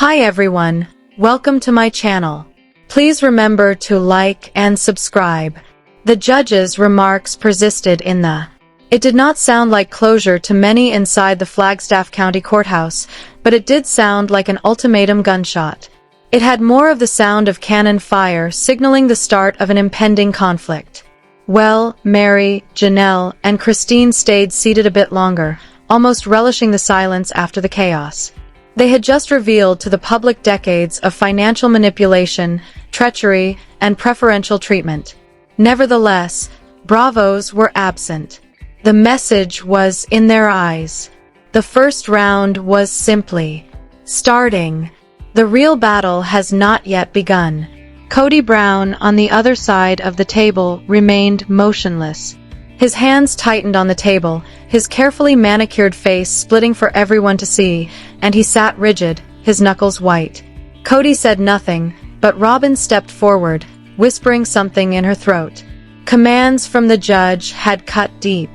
Hi everyone, welcome to my channel. Please remember to like and subscribe. The judge's remarks persisted in the. It did not sound like closure to many inside the Flagstaff County Courthouse, but it did sound like an ultimatum gunshot. It had more of the sound of cannon fire signaling the start of an impending conflict. Well, Meri, Janelle, and Christine stayed seated a bit longer, almost relishing the silence after the chaos. They had just revealed to the public decades of financial manipulation, treachery, and preferential treatment. Nevertheless, bravos were absent. The message was in their eyes. The first round was simply starting. The real battle has not yet begun. Kody Brown, on the other side of the table, remained motionless. His hands tightened on the table, his carefully manicured face splitting for everyone to see, and he sat rigid, his knuckles white. Kody said nothing, but Robyn stepped forward, whispering something in her throat. Commands from the judge had cut deep.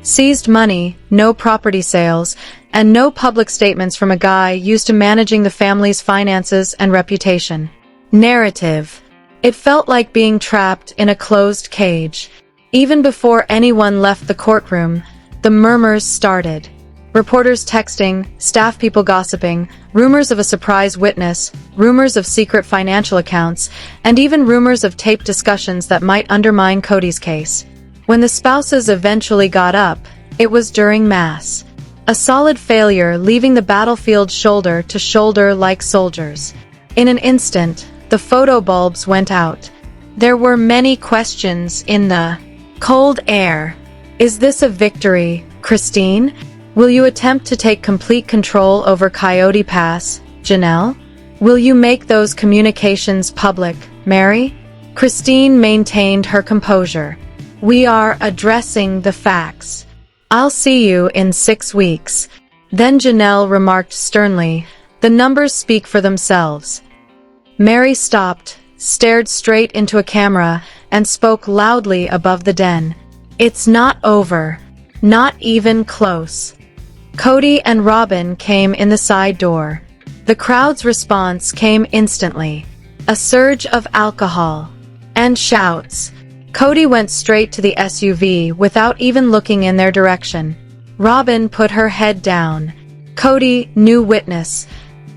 Seized money, no property sales, and no public statements from a guy used to managing the family's finances and reputation. Narrative. It felt like being trapped in a closed cage. Even before anyone left the courtroom, the murmurs started. Reporters texting, staff people gossiping, rumors of a surprise witness, rumors of secret financial accounts, and even rumors of taped discussions that might undermine Kody's case. When the spouses eventually got up, it was during mass. A solid failure, leaving the battlefield shoulder to shoulder like soldiers. In an instant, the photo bulbs went out. There were many questions in the cold air. Is this a victory, Christine? Will you attempt to take complete control over Coyote Pass, Janelle? Will you make those communications public, Meri? Christine maintained her composure. We are addressing the facts. I'll see you in 6 weeks. Then Janelle remarked sternly, the numbers speak for themselves. Meri stopped, stared straight into a camera, and spoke loudly above the din. It's not over. Not even close. Kody and Robyn came in the side door. The crowd's response came instantly. A surge of alcohol. And shouts. Kody went straight to the SUV without even looking in their direction. Robyn put her head down. Kody, new witness,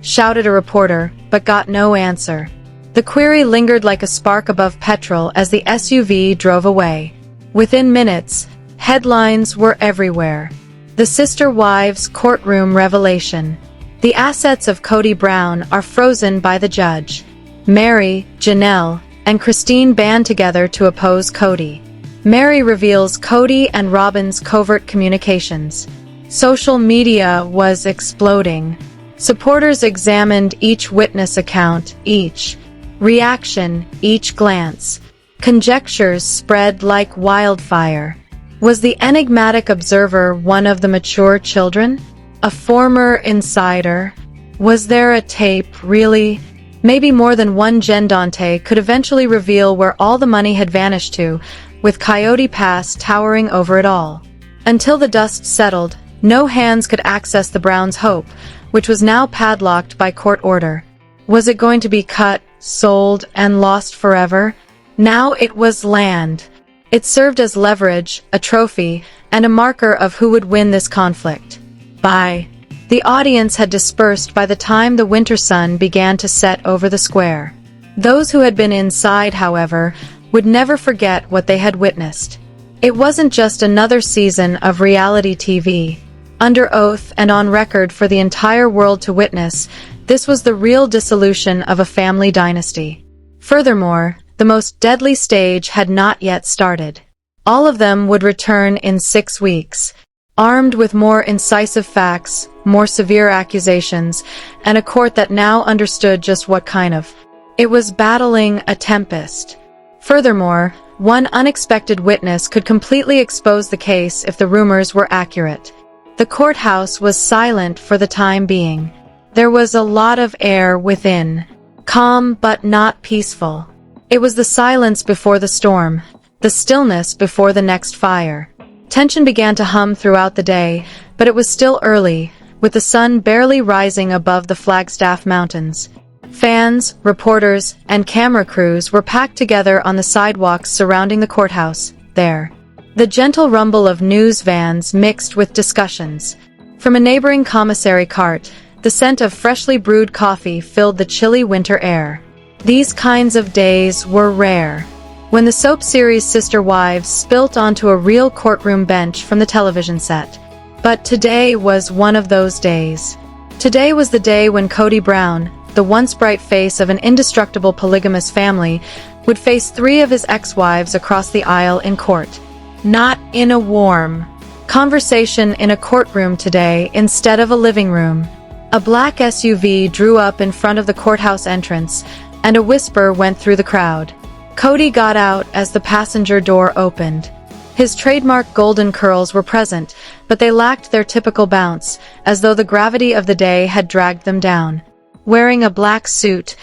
shouted a reporter, but got no answer. The query lingered like a spark above petrol as the SUV drove away. Within minutes, headlines were everywhere. The Sister Wives courtroom revelation. The assets of Kody Brown are frozen by the judge. Meri, Janelle, and Christine band together to oppose Kody. Meri reveals Kody and Robyn's covert communications. Social media was exploding. Supporters examined each witness account, each reaction, each glance. Conjectures spread like wildfire. Was the enigmatic observer one of the mature children? A former insider? Was there a tape, really? Maybe more than one Jen Dante could eventually reveal where all the money had vanished to, with Coyote Pass towering over it all. Until the dust settled, no hands could access the Browns' hope, which was now padlocked by court order. Was it going to be cut, sold, and lost forever? Now it was land. It served as leverage, a trophy, and a marker of who would win this conflict. The audience had dispersed by the time the winter sun began to set over the square. Those who had been inside, however, would never forget what they had witnessed. It wasn't just another season of reality TV. Under oath and on record for the entire world to witness, this was the real dissolution of a family dynasty. Furthermore, the most deadly stage had not yet started. All of them would return in 6 weeks, armed with more incisive facts, more severe accusations, and a court that now understood just what kind of. It was battling a tempest. Furthermore, one unexpected witness could completely expose the case if the rumors were accurate. The courthouse was silent for the time being. There was a lot of air within. Calm but not peaceful. It was the silence before the storm, the stillness before the next fire. Tension began to hum throughout the day, but it was still early. with the sun barely rising above the Flagstaff Mountains. Fans, reporters, and camera crews were packed together on the sidewalks surrounding the courthouse. There, the gentle rumble of news vans mixed with discussions. From a neighboring commissary cart, the scent of freshly brewed coffee filled the chilly winter air. These kinds of days were rare. When the soap series Sister Wives spilt onto a real courtroom bench from the television set. But today was one of those days. Today was the day when Kody Brown, the once bright face of an indestructible polygamous family, would face 3 of his ex-wives across the aisle in court. Not in a warm conversation in a courtroom today instead of a living room. A black SUV drew up in front of the courthouse entrance, and a whisper went through the crowd. Kody got out as the passenger door opened. His trademark golden curls were present, but they lacked their typical bounce, as though the gravity of the day had dragged them down. Wearing a black suit,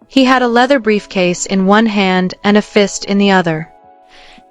he had a leather briefcase in one hand and a fist in the other.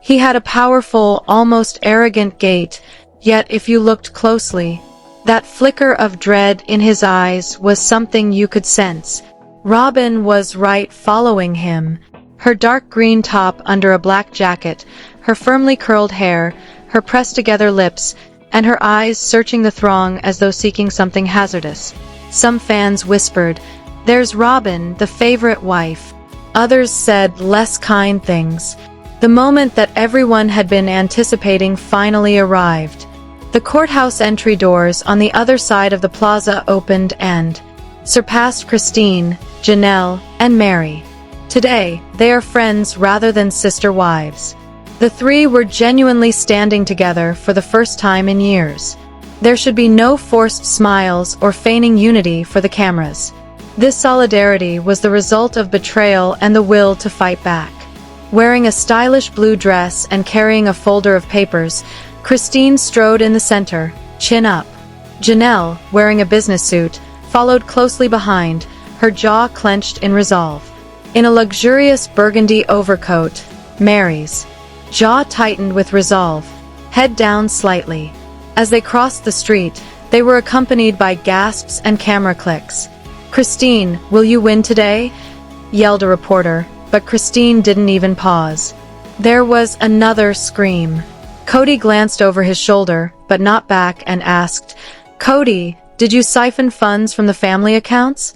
He had a powerful, almost arrogant gait, yet if you looked closely, that flicker of dread in his eyes was something you could sense. Robyn was right following him. Her dark green top under a black jacket, her firmly curled hair, her pressed-together lips, and her eyes searching the throng as though seeking something hazardous. Some fans whispered, "There's Robyn, the favorite wife." Others said less kind things. The moment that everyone had been anticipating finally arrived. The courthouse entry doors on the other side of the plaza opened and surpassed Christine, Janelle, and Meri. Today, they are friends rather than sister wives. The 3 were genuinely standing together for the first time in years. There should be no forced smiles or feigning unity for the cameras. This solidarity was the result of betrayal and the will to fight back. Wearing a stylish blue dress and carrying a folder of papers, Christine strode in the center, chin up. Janelle, wearing a business suit, followed closely behind, her jaw clenched in resolve. In a luxurious burgundy overcoat, Meri's jaw tightened with resolve, head down slightly. As they crossed the street, they were accompanied by gasps and camera clicks. "Christine, will you win today?" yelled a reporter, but Christine didn't even pause. There was another scream. Kody glanced over his shoulder, but not back, and asked, "Kody, did you siphon funds from the family accounts?"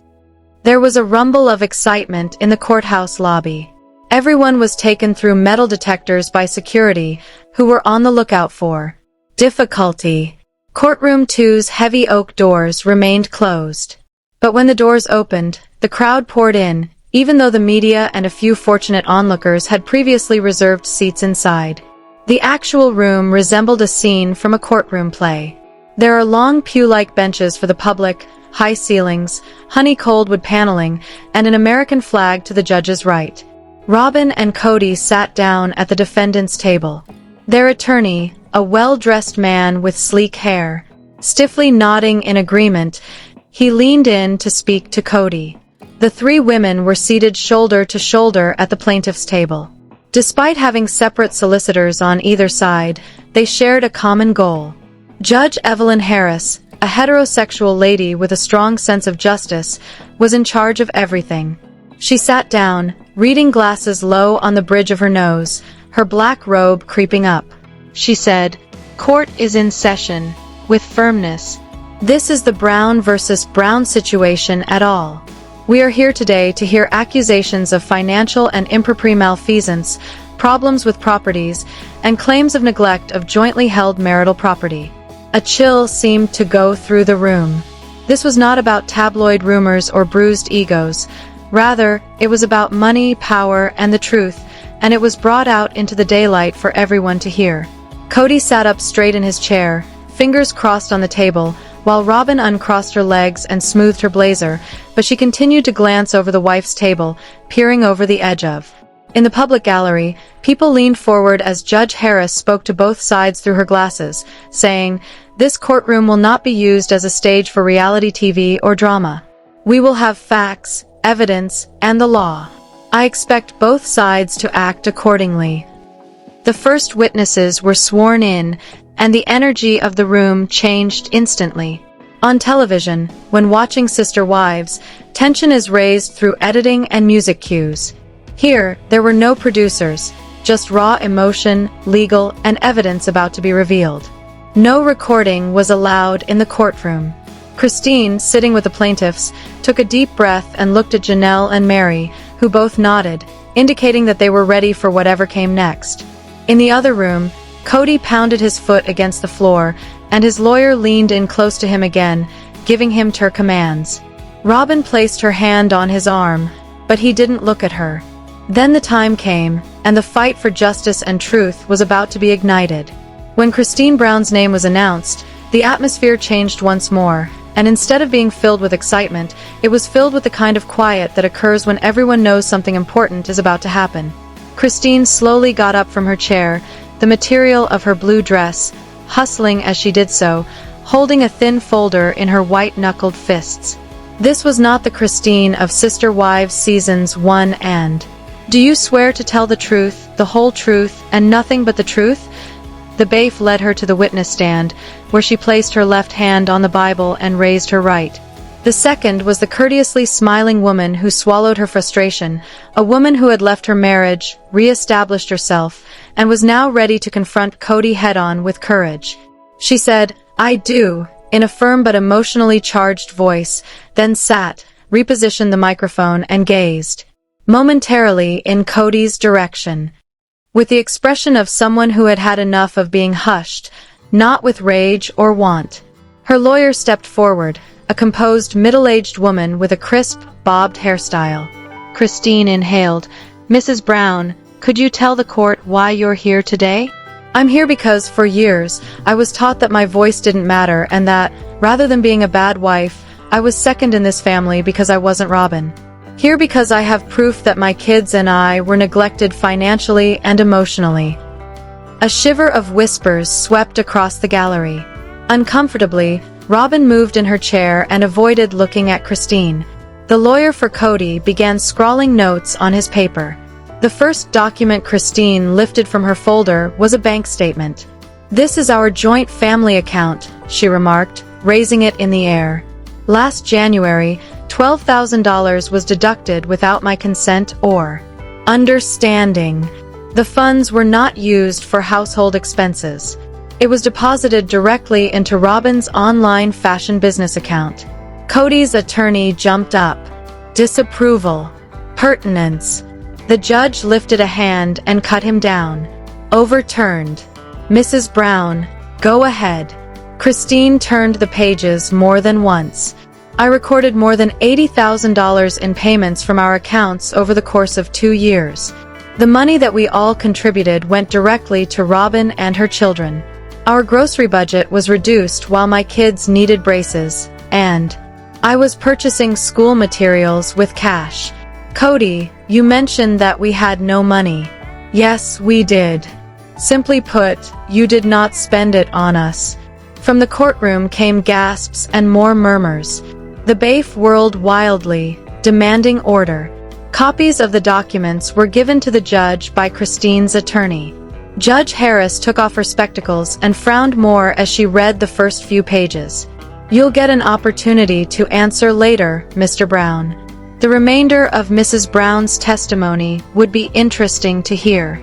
There was a rumble of excitement in the courthouse lobby. Everyone was taken through metal detectors by security, who were on the lookout for difficulty. Courtroom 2's heavy oak doors remained closed. But when the doors opened, the crowd poured in, even though the media and a few fortunate onlookers had previously reserved seats inside. The actual room resembled a scene from a courtroom play. There are long pew-like benches for the public, high ceilings, honey-cold wood paneling, and an American flag to the judge's right. Robyn and Kody sat down at the defendant's table. Their attorney, a well-dressed man with sleek hair, stiffly nodding in agreement, he leaned in to speak to Kody. The 3 women were seated shoulder to shoulder at the plaintiff's table. Despite having separate solicitors on either side, they shared a common goal. Judge Evelyn Harris, a heterosexual lady with a strong sense of justice, was in charge of everything. She sat down, reading glasses low on the bridge of her nose, her black robe creeping up. She said, "Court is in session," with firmness. "This is the Brown versus Brown situation at all. We are here today to hear accusations of financial and improper malfeasance, problems with properties, and claims of neglect of jointly held marital property." A chill seemed to go through the room. This was not about tabloid rumors or bruised egos. Rather, it was about money, power, and the truth, and it was brought out into the daylight for everyone to hear. Kody sat up straight in his chair, fingers crossed on the table, while Robyn uncrossed her legs and smoothed her blazer, but she continued to glance over the wife's table, peering over the edge of. In the public gallery, people leaned forward as Judge Harris spoke to both sides through her glasses, saying, "This courtroom will not be used as a stage for reality TV or drama. We will have facts, evidence, and the law. I expect both sides to act accordingly." The first witnesses were sworn in, and the energy of the room changed instantly. On television, when watching Sister Wives, tension is raised through editing and music cues. Here, there were no producers, just raw emotion, legal, and evidence about to be revealed. No recording was allowed in the courtroom. Christine, sitting with the plaintiffs, took a deep breath and looked at Janelle and Meri, who both nodded, indicating that they were ready for whatever came next. In the other room, Kody pounded his foot against the floor, and his lawyer leaned in close to him again, giving him her commands. Robyn placed her hand on his arm, but he didn't look at her. Then the time came, and the fight for justice and truth was about to be ignited. When Kody Brown's name was announced, the atmosphere changed once more, and instead of being filled with excitement, it was filled with the kind of quiet that occurs when everyone knows something important is about to happen. Christine slowly got up from her chair, the material of her blue dress, hustling as she did so, holding a thin folder in her white-knuckled fists. This was not the Christine of Sister Wives Seasons 1 and... "Do you swear to tell the truth, the whole truth, and nothing but the truth?" The bailiff led her to the witness stand, where she placed her left hand on the Bible and raised her right. The second was the courteously smiling woman who swallowed her frustration, a woman who had left her marriage, re-established herself, and was now ready to confront Kody head-on with courage. She said, "I do," in a firm but emotionally charged voice, then sat, repositioned the microphone, and gazed momentarily in Kody's direction, with the expression of someone who had had enough of being hushed, not with rage or want. Her lawyer stepped forward, a composed middle-aged woman with a crisp, bobbed hairstyle. Christine inhaled. "Mrs. Brown, could you tell the court why you're here today?" "I'm here because, for years, I was taught that my voice didn't matter and that, rather than being a bad wife, I was second in this family because I wasn't Robyn. Here because I have proof that my kids and I were neglected financially and emotionally." A shiver of whispers swept across the gallery. Uncomfortably, Robyn moved in her chair and avoided looking at Christine. The lawyer for Kody began scrawling notes on his paper. The first document Christine lifted from her folder was a bank statement. "This is our joint family account," she remarked, raising it in the air. "Last January, $12,000 was deducted without my consent or understanding. The funds were not used for household expenses. It was deposited directly into Robyn's online fashion business account." Kody's attorney jumped up. Disapproval. Pertinence. The judge lifted a hand and cut him down. Overturned. "Mrs. Brown, go ahead." Christine turned the pages more than once. "I recorded more than $80,000 in payments from our accounts over the course of 2 years. The money that we all contributed went directly to Robyn and her children. Our grocery budget was reduced while my kids needed braces, and I was purchasing school materials with cash. Kody, you mentioned that we had no money. Yes, we did. Simply put, you did not spend it on us." From the courtroom came gasps and more murmurs. The bailiff whirled wildly, demanding order. Copies of the documents were given to the judge by Christine's attorney. Judge Harris took off her spectacles and frowned more as she read the first few pages. "You'll get an opportunity to answer later, Mr. Brown. The remainder of Mrs. Brown's testimony would be interesting to hear."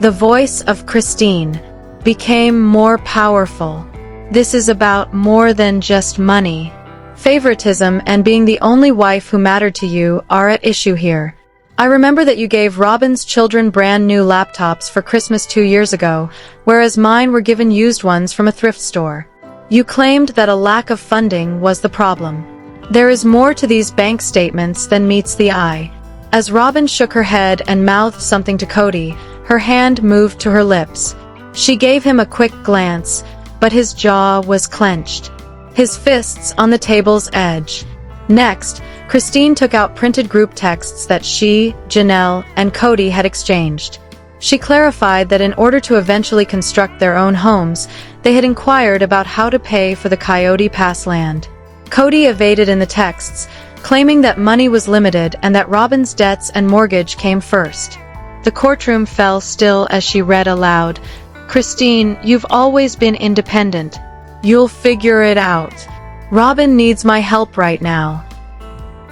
The voice of Christine became more powerful. "This is about more than just money. Favoritism and being the only wife who mattered to you are at issue here. I remember that you gave Robyn's children brand new laptops for Christmas 2 years ago, whereas mine were given used ones from a thrift store. You claimed that a lack of funding was the problem. There is more to these bank statements than meets the eye." As Robyn shook her head and mouthed something to Kody, her hand moved to her lips. She gave him a quick glance, but his jaw was clenched, his fists on the table's edge. Next, Christine took out printed group texts that she, Janelle, and Kody had exchanged. She clarified that in order to eventually construct their own homes, they had inquired about how to pay for the Coyote Pass land. Kody evaded in the texts, claiming that money was limited and that Robyn's debts and mortgage came first. The courtroom fell still as she read aloud, "Christine, you've always been independent. You'll figure it out." Robyn needs my help right now.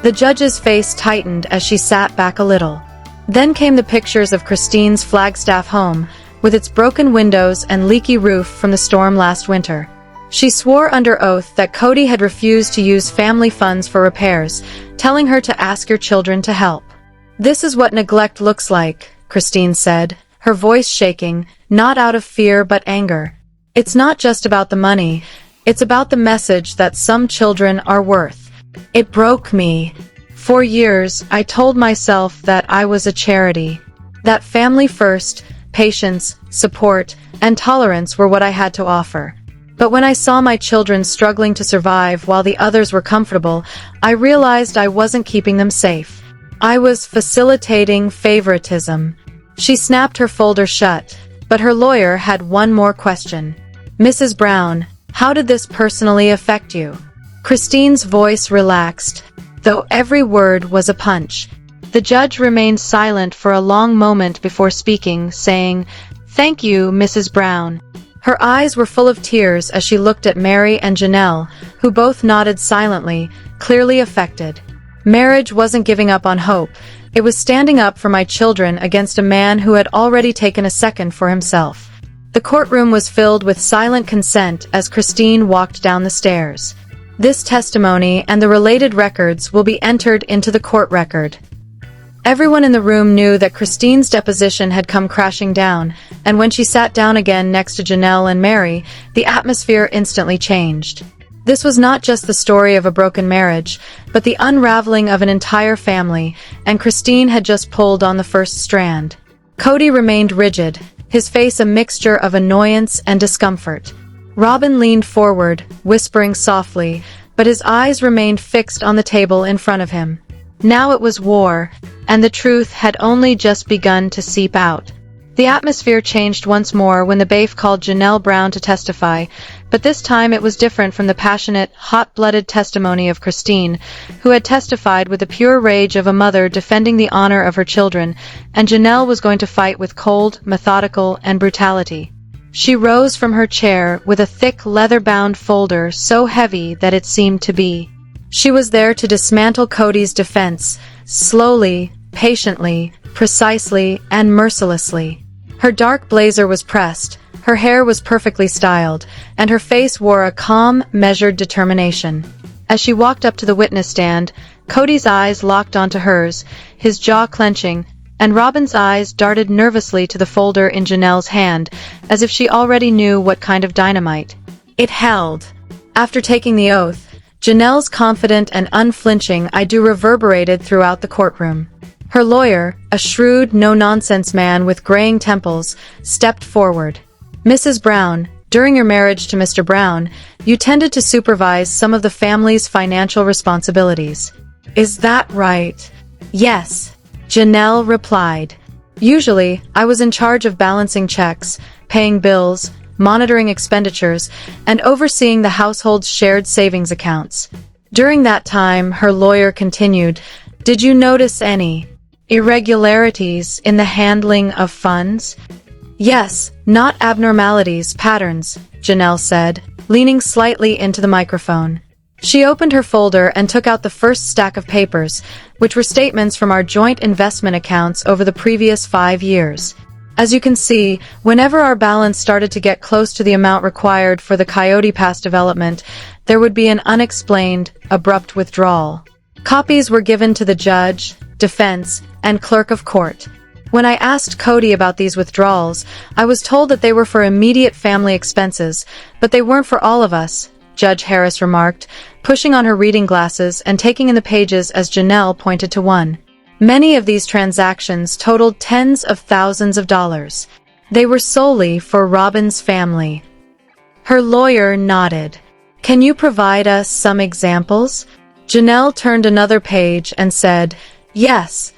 The judge's face tightened as she sat back a little. Then came the pictures of Christine's Flagstaff home, with its broken windows and leaky roof from the storm last winter. She swore under oath that Kody had refused to use family funds for repairs, telling her to ask your children to help. "This is what neglect looks like," Christine said, her voice shaking, not out of fear but anger. "It's not just about the money, it's about the message that some children are worth." It broke me. For years, I told myself that I was a charity. That family first, patience, support, and tolerance were what I had to offer. But when I saw my children struggling to survive while the others were comfortable, I realized I wasn't keeping them safe. I was facilitating favoritism. She snapped her folder shut, but her lawyer had one more question. "Mrs. Brown, how did this personally affect you?" Christine's voice relaxed, though every word was a punch. The judge remained silent for a long moment before speaking, saying, "Thank you, Mrs. Brown." Her eyes were full of tears as she looked at Meri and Janelle, who both nodded silently, clearly affected. Marriage wasn't giving up on hope. It was standing up for my children against a man who had already taken a second for himself. The courtroom was filled with silent consent as Christine walked down the stairs. This testimony and the related records will be entered into the court record. Everyone in the room knew that Christine's deposition had come crashing down, and when she sat down again next to Janelle and Meri, the atmosphere instantly changed. This was not just the story of a broken marriage, but the unraveling of an entire family, and Christine had just pulled on the first strand. Kody remained rigid, his face a mixture of annoyance and discomfort. Robyn leaned forward, whispering softly, but his eyes remained fixed on the table in front of him. Now it was war, and the truth had only just begun to seep out. The atmosphere changed once more when the bailiff called Janelle Brown to testify, but this time it was different from the passionate, hot-blooded testimony of Christine, who had testified with the pure rage of a mother defending the honor of her children, and Janelle was going to fight with cold, methodical, and brutality. She rose from her chair with a thick leather-bound folder so heavy that it seemed to be. She was there to dismantle Kody's defense, slowly, patiently, precisely, and mercilessly. Her dark blazer was pressed, her hair was perfectly styled, and her face wore a calm, measured determination. As she walked up to the witness stand, Kody's eyes locked onto hers, his jaw clenching, and Robyn's eyes darted nervously to the folder in Janelle's hand, as if she already knew what kind of dynamite it held. After taking the oath, Janelle's confident and unflinching "I do" reverberated throughout the courtroom. Her lawyer, a shrewd, no-nonsense man with graying temples, stepped forward. "Mrs. Brown, during your marriage to Mr. Brown, you tended to supervise some of the family's financial responsibilities. Is that right?" "Yes," Janelle replied. "Usually, I was in charge of balancing checks, paying bills, monitoring expenditures, and overseeing the household's shared savings accounts." During that time, her lawyer continued, "Did you notice any irregularities in the handling of funds?" "Yes, not abnormalities, patterns," Janelle said, leaning slightly into the microphone. She opened her folder and took out the first stack of papers, which were statements from our joint investment accounts over the previous 5 years. "As you can see, whenever our balance started to get close to the amount required for the Kody Pass development, there would be an unexplained, abrupt withdrawal." Copies were given to the judge, defense, and clerk of court. When I asked Kody about these withdrawals, I was told that they were for immediate family expenses, but they weren't for all of us, Judge Harris remarked, pushing on her reading glasses and taking in the pages as Janelle pointed to one. Many of these transactions totaled tens of thousands of dollars. They were solely for Robyn's family. Her lawyer nodded. "Can you provide us some examples?" Janelle turned another page and said, "Yes.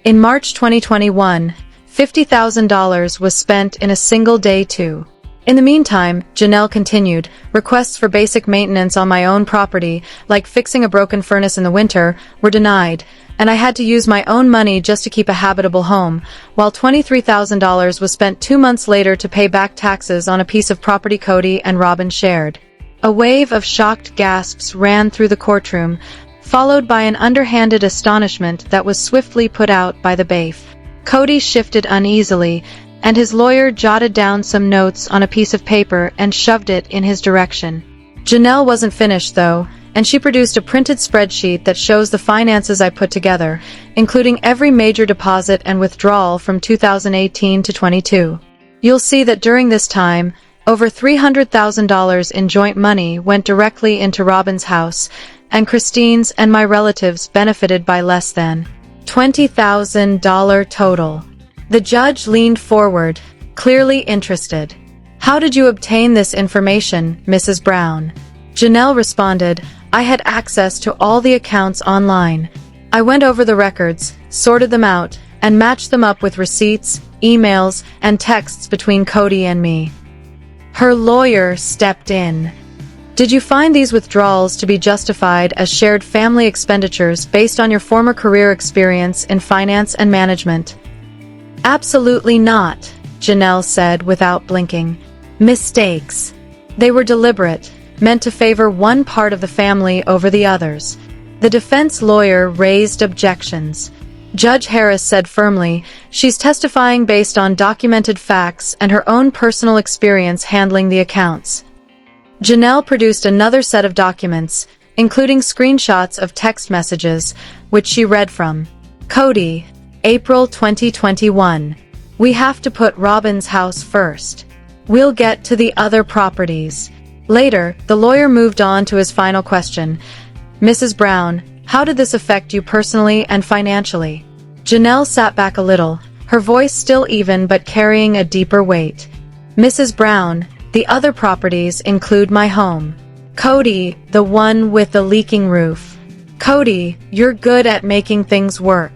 In March 2021, $50,000 was spent in a single day too. In the meantime," Janelle continued, "requests for basic maintenance on my own property, like fixing a broken furnace in the winter, were denied, and I had to use my own money just to keep a habitable home, while $23,000 was spent 2 months later to pay back taxes on a piece of property Kody and Robyn shared." A wave of shocked gasps ran through the courtroom, followed by an underhanded astonishment that was swiftly put out by the bailiff. Kody shifted uneasily, and his lawyer jotted down some notes on a piece of paper and shoved it in his direction. Janelle wasn't finished, though, and she produced a printed spreadsheet that shows the finances I put together, including every major deposit and withdrawal from 2018 to 22. You'll see that during this time, over $300,000 in joint money went directly into Robyn's house, and Christine's and my relatives benefited by less than $20,000 total. The judge leaned forward, clearly interested. "How did you obtain this information, Mrs. Brown?" Janelle responded, "I had access to all the accounts online. I went over the records, sorted them out, and matched them up with receipts, emails, and texts between Kody and me." Her lawyer stepped in. "Did you find these withdrawals to be justified as shared family expenditures based on your former career experience in finance and management?" "Absolutely not," Janelle said without blinking. "Mistakes. They were deliberate, meant to favor one part of the family over the others." The defense lawyer raised objections. Judge Harris said firmly, "She's testifying based on documented facts and her own personal experience handling the accounts." Janelle produced another set of documents, including screenshots of text messages, which she read from. "Kody, April 2021. We have to put Robyn's house first. We'll get to the other properties." Later, the lawyer moved on to his final question. "Mrs. Brown, how did this affect you personally and financially?" Janelle sat back a little, her voice still even but carrying a deeper weight. "Mrs. Brown, the other properties include my home. Kody, the one with the leaking roof. Kody, you're good at making things work.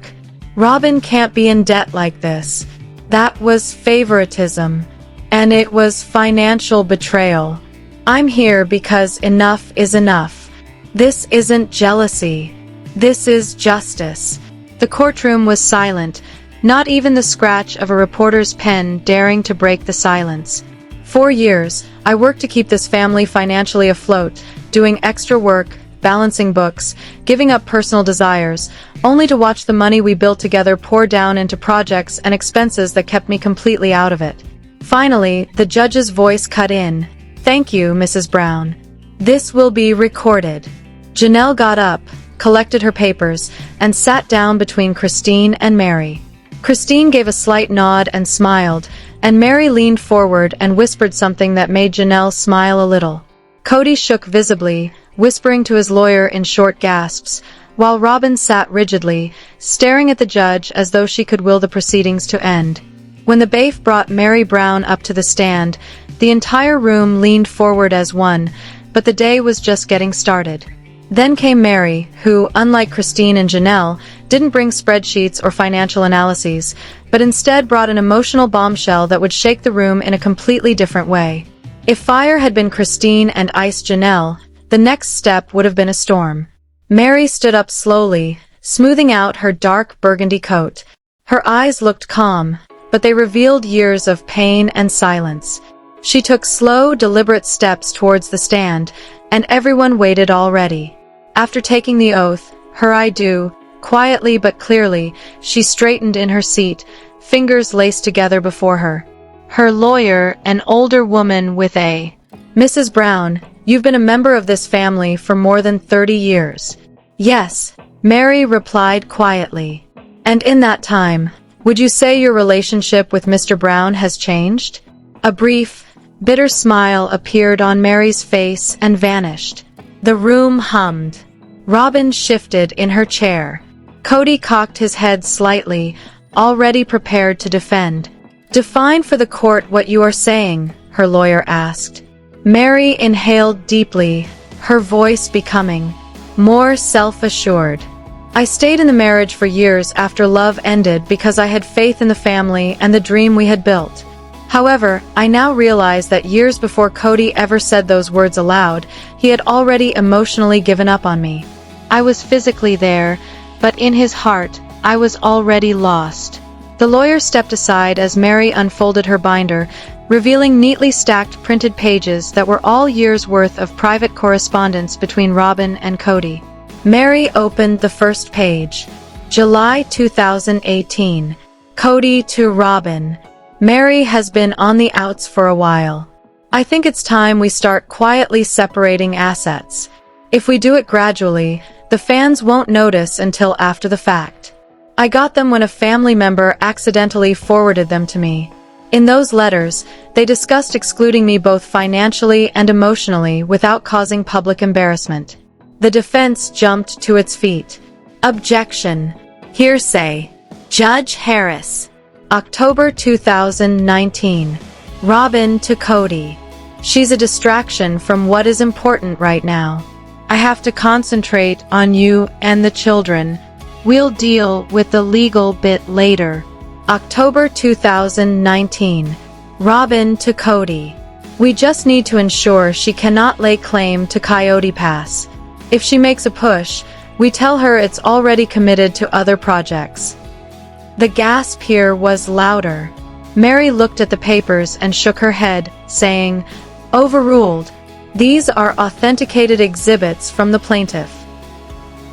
Robyn can't be in debt like this. That was favoritism. And it was financial betrayal. I'm here because enough is enough. This isn't jealousy. This is justice." The courtroom was silent, not even the scratch of a reporter's pen daring to break the silence. "For years, I worked to keep this family financially afloat, doing extra work, balancing books, giving up personal desires, only to watch the money we built together pour down into projects and expenses that kept me completely out of it." Finally, the judge's voice cut in. "Thank you, Mrs. Brown. This will be recorded." Janelle got up, collected her papers, and sat down between Christine and Meri. Christine gave a slight nod and smiled, and Meri leaned forward and whispered something that made Janelle smile a little. Kody shook visibly, whispering to his lawyer in short gasps, while Robyn sat rigidly, staring at the judge as though she could will the proceedings to end. When the bailiff brought Meri Brown up to the stand, the entire room leaned forward as one, but the day was just getting started. Then came Meri, who, unlike Christine and Janelle, didn't bring spreadsheets or financial analyses, but instead brought an emotional bombshell that would shake the room in a completely different way. If fire had been Christine and ice Janelle, the next step would have been a storm. Meri stood up slowly, smoothing out her dark burgundy coat. Her eyes looked calm, but they revealed years of pain and silence. She took slow, deliberate steps towards the stand, and everyone waited already. After taking the oath, her I do, quietly but clearly, she straightened in her seat, fingers laced together before her. Her lawyer, an older woman with a "Mrs. Brown, you've been a member of this family for more than 30 years. "Yes," Meri replied quietly. "And in that time, would you say your relationship with Mr. Brown has changed?" A brief, bitter smile appeared on Meri's face and vanished. The room hummed. Robyn shifted in her chair. Kody cocked his head slightly, already prepared to defend. "Define for the court what you are saying," her lawyer asked. Meri inhaled deeply, her voice becoming more self-assured. "I stayed in the marriage for years after love ended because I had faith in the family and the dream we had built. However, I now realize that years before Kody ever said those words aloud, he had already emotionally given up on me. I was physically there, but in his heart, I was already lost." The lawyer stepped aside as Meri unfolded her binder, revealing neatly stacked printed pages that were all years' worth of private correspondence between Robyn and Kody. Meri opened the first page. July 2018. Kody to Robyn. Meri has been on the outs for a while. I think it's time we start quietly separating assets. If we do it gradually, the fans won't notice until after the fact. I got them when a family member accidentally forwarded them to me. In those letters, they discussed excluding me both financially and emotionally without causing public embarrassment. The defense jumped to its feet. Objection. Hearsay. Judge Harris. October 2019. Robyn to Kody. She's a distraction from what is important right now. I have to concentrate on you and the children. We'll deal with the legal bit later. October 2019. Robyn to Kody. We just need to ensure she cannot lay claim to Coyote Pass. If she makes a push, we tell her it's already committed to other projects. The gasp here was louder. Meri looked at the papers and shook her head, saying, "Overruled. These are authenticated exhibits from the plaintiff."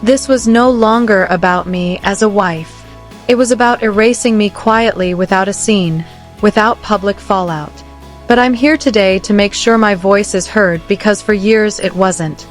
This was no longer about me as a wife. It was about erasing me quietly without a scene, without public fallout. But I'm here today to make sure my voice is heard because for years it wasn't.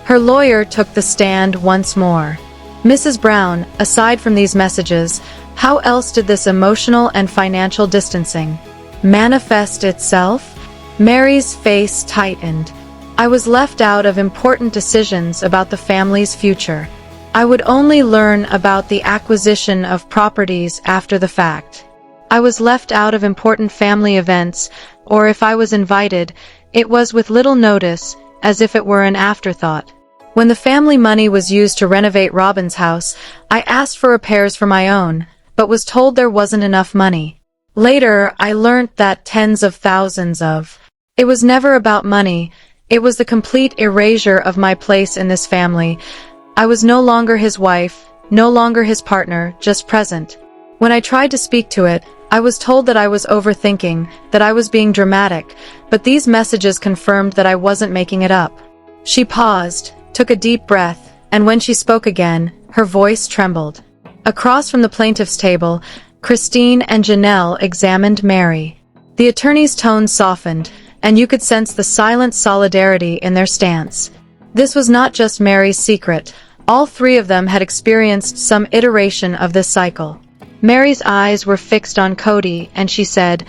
Her lawyer took the stand once more. Mrs. Brown, aside from these messages, how else did this emotional and financial distancing manifest itself? Meri's face tightened. I was left out of important decisions about the family's future. I would only learn about the acquisition of properties after the fact. I was left out of important family events, or if I was invited, it was with little notice, as if it were an afterthought. When the family money was used to renovate Robyn's house, I asked for repairs for my own, but was told there wasn't enough money. Later, I learnt that tens of thousands of. It was never about money. It was the complete erasure of my place in this family. I was no longer his wife, no longer his partner, just present. When I tried to speak to it, I was told that I was overthinking, that I was being dramatic, but these messages confirmed that I wasn't making it up. She paused, took a deep breath, and when she spoke again, her voice trembled. Across from the plaintiff's table, Christine and Janelle examined Meri. The attorney's tone softened, and you could sense the silent solidarity in their stance. This was not just Meri's secret. All three of them had experienced some iteration of this cycle. Meri's eyes were fixed on Kody, and she said,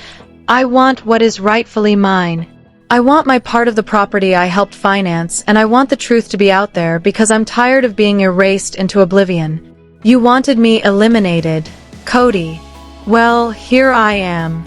"I want what is rightfully mine. I want my part of the property I helped finance, and I want the truth to be out there because I'm tired of being erased into oblivion. You wanted me eliminated, Kody. Well, here I am."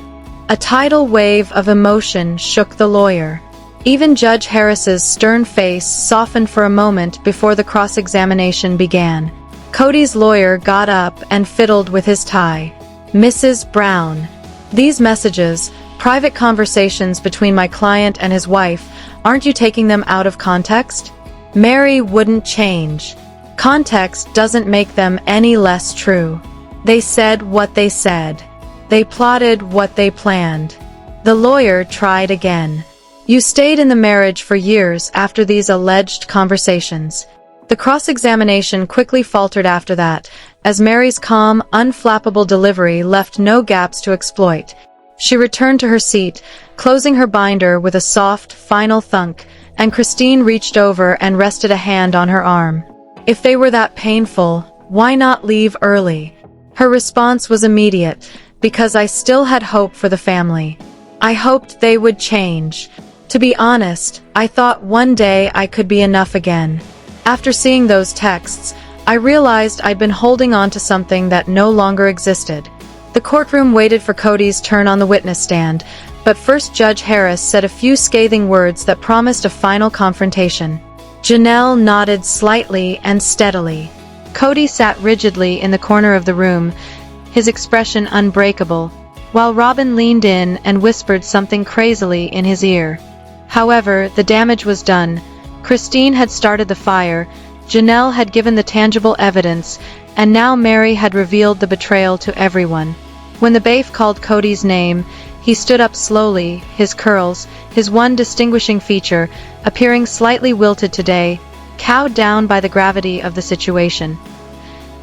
A tidal wave of emotion shook the lawyer. Even Judge Harris's stern face softened for a moment before the cross-examination began. Kody's lawyer got up and fiddled with his tie. "Mrs. Brown, these messages, private conversations between my client and his wife, aren't you taking them out of context?" Meri wouldn't change. Context doesn't make them any less true. They said what they said. They plotted what they planned. The lawyer tried again. "You stayed in the marriage for years after these alleged conversations." The cross-examination quickly faltered after that, as Meri's calm, unflappable delivery left no gaps to exploit. She returned to her seat, closing her binder with a soft, final thunk, and Christine reached over and rested a hand on her arm. If they were that painful, why not leave early? Her response was immediate, because I still had hope for the family. I hoped they would change. To be honest, I thought one day I could be enough again. After seeing those texts, I realized I'd been holding on to something that no longer existed. The courtroom waited for Kody's turn on the witness stand, but first Judge Harris said a few scathing words that promised a final confrontation. Janelle nodded slightly and steadily. Kody sat rigidly in the corner of the room, his expression unbreakable, while Robyn leaned in and whispered something crazily in his ear. However, the damage was done. Christine had started the fire, Janelle had given the tangible evidence, and now Meri had revealed the betrayal to everyone. When the bailiff called Kody's name, He stood up slowly, his curls, his one distinguishing feature, appearing slightly wilted today, cowed down by the gravity of the situation.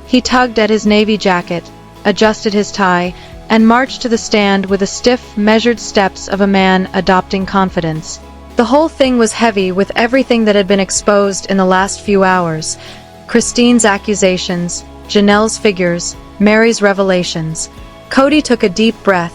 He tugged at his navy jacket, adjusted his tie, and marched to the stand with the stiff, measured steps of a man adopting confidence. The whole thing was heavy with everything that had been exposed in the last few hours. Christine's accusations, Janelle's figures, Meri's revelations. Kody took a deep breath,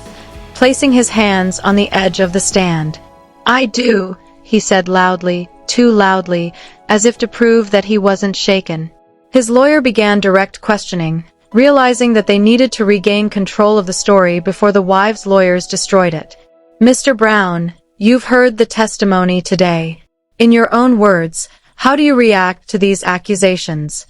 placing his hands on the edge of the stand. "I do," he said loudly, too loudly, as if to prove that he wasn't shaken. His lawyer began direct questioning, realizing that they needed to regain control of the story before the wives' lawyers destroyed it. "Mr. Brown, you've heard the testimony today. In your own words, how do you react to these accusations?"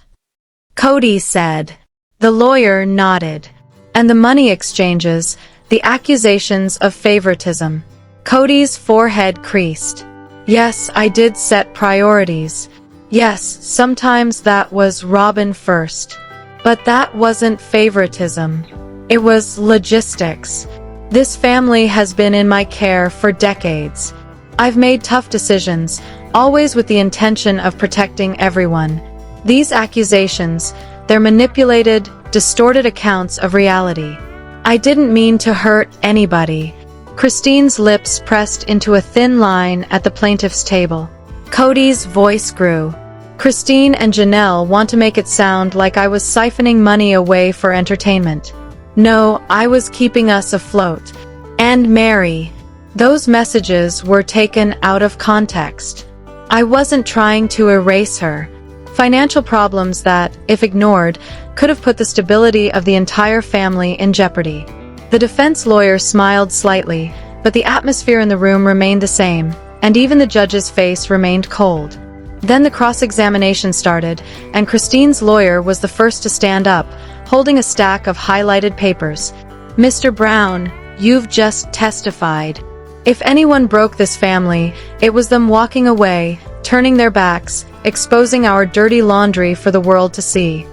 Kody said. The lawyer nodded. "And the money exchanges, the accusations of favoritism." Kody's forehead creased. "Yes, I did set priorities. Yes, sometimes that was Robyn first. But that wasn't favoritism. It was logistics. This family has been in my care for decades. I've made tough decisions, always with the intention of protecting everyone. These accusations, they're manipulated, distorted accounts of reality. I didn't mean to hurt anybody." Christine's lips pressed into a thin line at the plaintiff's table. Kody's voice grew. "Christine and Janelle want to make it sound like I was siphoning money away for entertainment. No, I was keeping us afloat. And Meri. Those messages were taken out of context. I wasn't trying to erase her. Financial problems that, if ignored, could have put the stability of the entire family in jeopardy." The defense lawyer smiled slightly, but the atmosphere in the room remained the same, and even the judge's face remained cold. Then the cross-examination started, and Christine's lawyer was the first to stand up, holding a stack of highlighted papers. "Mr. Brown, you've just testified. If anyone broke this family, it was them walking away, turning their backs, exposing our dirty laundry for the world to see.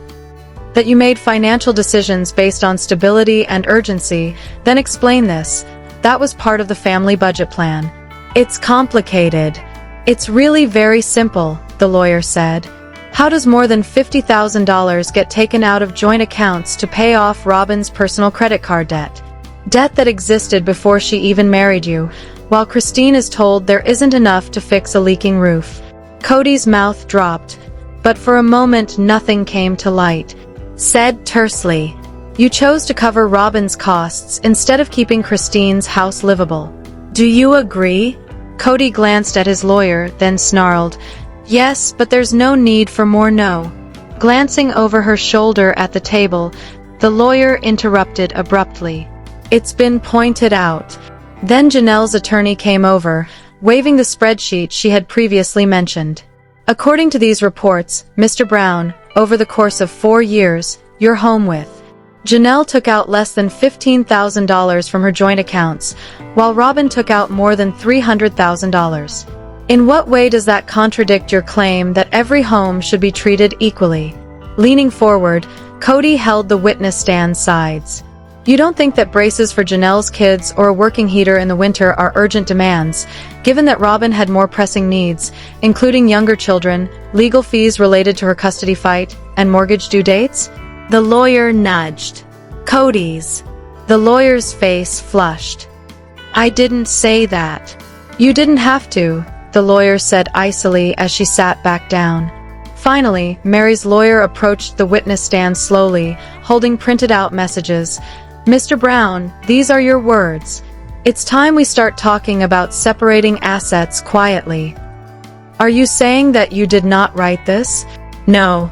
That you made financial decisions based on stability and urgency, then explain this. That was part of the family budget plan." "It's complicated. It's really very simple," the lawyer said. "How does more than $50,000 get taken out of joint accounts to pay off Robyn's personal credit card debt? Debt that existed before she even married you, while Christine is told there isn't enough to fix a leaking roof." Kody's mouth dropped, but for a moment nothing came to light. Said tersely, "You chose to cover Robyn's costs instead of keeping Christine's house livable. Do you agree?" Kody glanced at his lawyer, then snarled, "Yes, but there's no need for more no." Glancing over her shoulder at the table, the lawyer interrupted abruptly. "It's been pointed out." Then Janelle's attorney came over, waving the spreadsheet she had previously mentioned. "According to these reports, Mr. Brown, over the course of 4 years, you're home with." Janelle took out less than $15,000 from her joint accounts, while Robyn took out more than $300,000. "In what way does that contradict your claim that every home should be treated equally?" Leaning forward, Kody held the witness stand sides. "You don't think that braces for Janelle's kids or a working heater in the winter are urgent demands, given that Robyn had more pressing needs, including younger children, legal fees related to her custody fight, and mortgage due dates?" The lawyer nudged. "Kody's." The lawyer's face flushed. "I didn't say that." "You didn't have to," the lawyer said icily as she sat back down. Finally, Meri's lawyer approached the witness stand slowly, holding printed-out messages. "Mr. Brown, these are your words. It's time we start talking about separating assets quietly. Are you saying that you did not write this?" "No.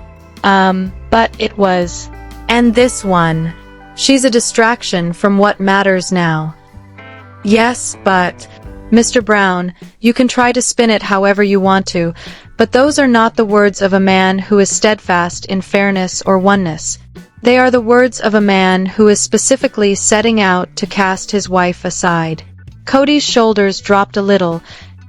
But it was. And this one. She's a distraction from what matters now." "Yes, but..." "Mr. Brown, you can try to spin it however you want to, but those are not the words of a man who is steadfast in fairness or oneness. They are the words of a man who is specifically setting out to cast his wife aside." Kody's shoulders dropped a little,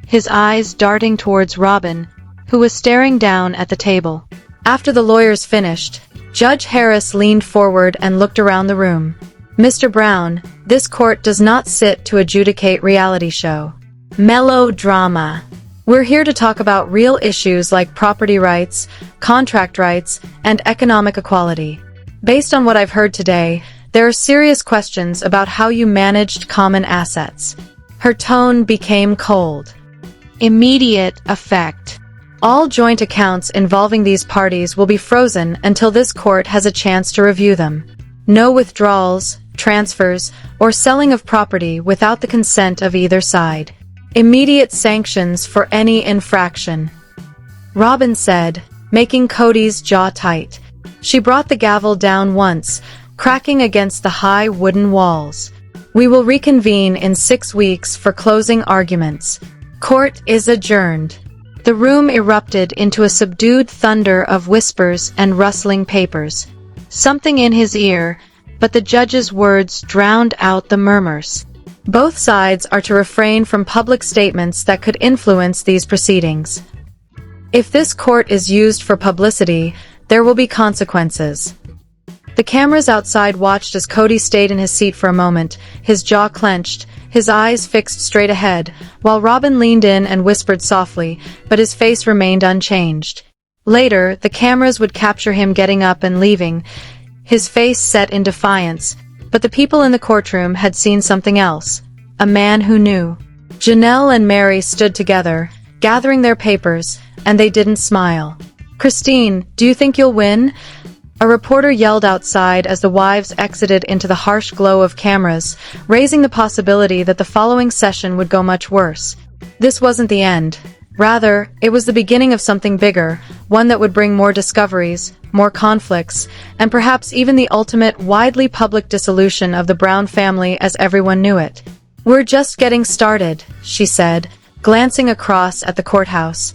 his eyes darting towards Robyn, who was staring down at the table. After the lawyers finished, Judge Harris leaned forward and looked around the room. Mr. Brown, this court does not sit to adjudicate reality show. Melodrama. We're here to talk about real issues like property rights, contract rights, and economic equality. Based on what I've heard today, there are serious questions about how you managed common assets. Her tone became cold. Immediate effect. All joint accounts involving these parties will be frozen until this court has a chance to review them. No withdrawals, transfers, or selling of property without the consent of either side. Immediate sanctions for any infraction. Robyn said, making Kody's jaw tight. She brought the gavel down once, cracking against the high wooden walls. We will reconvene in 6 weeks for closing arguments. Court is adjourned. The room erupted into a subdued thunder of whispers and rustling papers. Something in his ear, but the judge's words drowned out the murmurs. Both sides are to refrain from public statements that could influence these proceedings. If this court is used for publicity, there will be consequences. The cameras outside watched as Kody stayed in his seat for a moment, his jaw clenched, his eyes fixed straight ahead, while Robyn leaned in and whispered softly, but his face remained unchanged. Later, the cameras would capture him getting up and leaving, his face set in defiance, but the people in the courtroom had seen something else. A man who knew. Janelle and Meri stood together, gathering their papers, and they didn't smile. "Christine, do you think you'll win?" A reporter yelled outside as the wives exited into the harsh glow of cameras, raising the possibility that the following session would go much worse. This wasn't the end. Rather, it was the beginning of something bigger, one that would bring more discoveries, more conflicts, and perhaps even the ultimate, widely public dissolution of the Brown family as everyone knew it. "We're just getting started," she said, glancing across at the courthouse.